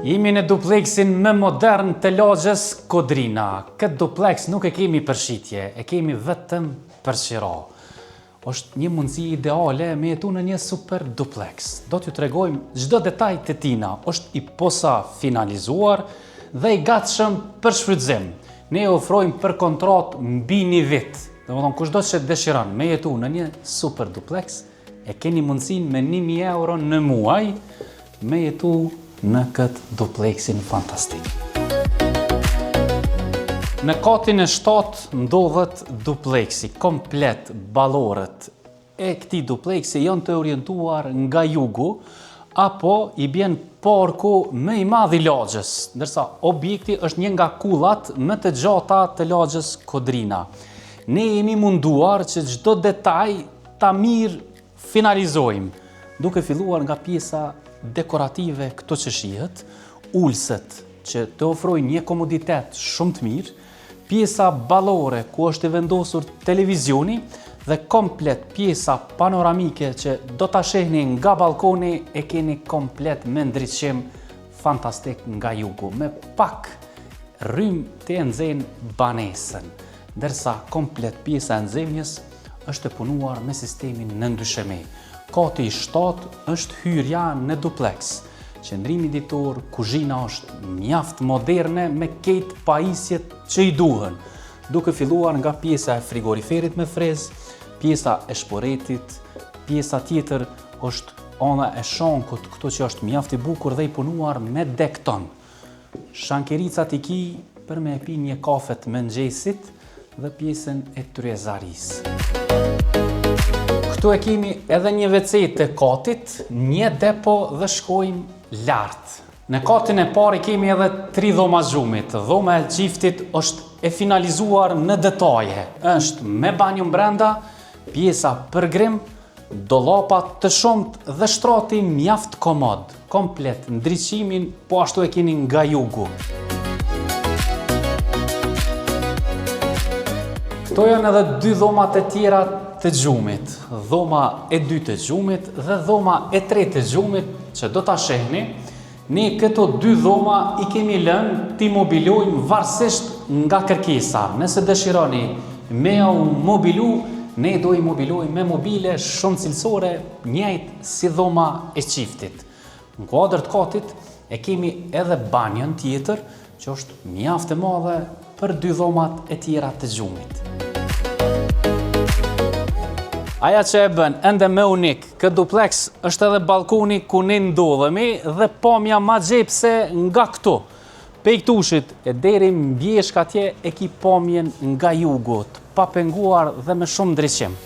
Jemi në dupleksin më modern të lagjes Kodrina. Këtë dupleks nuk e kemi për shitje, e kemi vetëm për qira. Është një mundësi ideale me jetu në një super dupleks. Do t'ju tregojmë çdo detaj të tina. Është i posa finalizuar dhe i gatshëm për shfrytëzim. Ne ofrojmë për kontratë mbi një vit. Domethënë kushdo që dëshiron me jetu në një super dupleks, e keni mundësinë me 1000 euro në muaj me jetu në këtë dupleksin fantastik. Në katin e 7 ndodhet dupleksi, komplet ballorët e këtij dupleksi janë të orientuar nga jugu, apo i bjen parku më i madh i lagjes, ndërsa objekti është një nga kullat më të gjata të lagjes Kodrina. Ne jemi munduar që çdo detaj ta mirë finalizojmë, duke filluar nga pjesa dekorative këto që shihet, ulset që të ofrojnë një komoditet shumë të mirë, pjesa ballore ku është i vendosur televizioni dhe komplet pjesa panoramike që do ta shehni nga balkoni e keni komplet me ndriçim fantastik nga jugu, me pak rrym të nxenë banesën, ndërsa komplet pjesa e nxemjes është e punuar me sistemin në ndrysheme. Kati i 7 është hyrja në dupleks. Qëndrimi ditor, kuzhina është mjaft moderne me ketë pajisjet që i duhen, duke filluar nga pjesa e frigoriferit me frez, pjesa e shporetit, pjesa tjetër është ana e shankut, këto që është mjaft i bukur dhe i punuar me dekton. Shankericat i ki për me pi një kafe të mëngjesit dhe pjesën e tryezarisë. Këtu e kemi edhe një WC të katit, një depo dhe shkojmë lartë. Në katin e parë kemi edhe 3 dhoma zhumit. Dhoma e çiftit është e finalizuar në detaje. Është me banjë brenda, pjesa për grim, dollapa të shumtë dhe shtrati mjaft komod. Komplet ndriçimin po ashtu e keni nga jugu. Këto janë edhe 2 dhomat e tjera të gjumit, dhoma e 2 të gjumit dhe dhoma e 3 të gjumit që do ta shehni. Ne këto 2 dhoma i kemi lënë t'i mobilojmë varësisht nga kërkesa. Nëse dëshironi me u mobilu, ne do i mobilojmë me mobile shumë cilësore, njëjtë si dhoma e çiftit. Në kuadër të katit e kemi edhe banjën tjetër që është mjaft e madhe për 2 dhomat e tjera të gjumit. Aja që e bën ende më unik këtë dupleks është edhe balkoni ku ne ndodhemi dhe pamja ma gjepse nga këtu. Pejktushit e deri mbjeshk atje e ki pamjen nga jugu, të papenguar dhe me shumë ndriçim.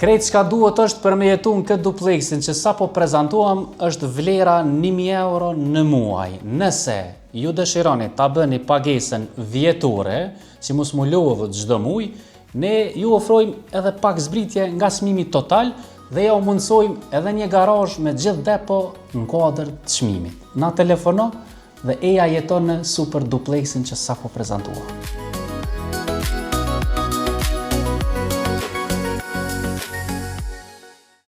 Krejt çka duhet është për me jetu në këtë dupleksin që sa po prezantuam është vlera 1000 euro në muaj. Nëse ju dëshironi ta bëni pagesën vjetore, si mos mu lodhët çdo muaj, ne ju ofrojmë edhe pak zbritje nga çmimi total dhe ja u mundsojmë edhe një garazh me gjithë depo në kuadër të çmimit. Na telefono dhe eja jeton në super dupleksin që sa po prezantuam.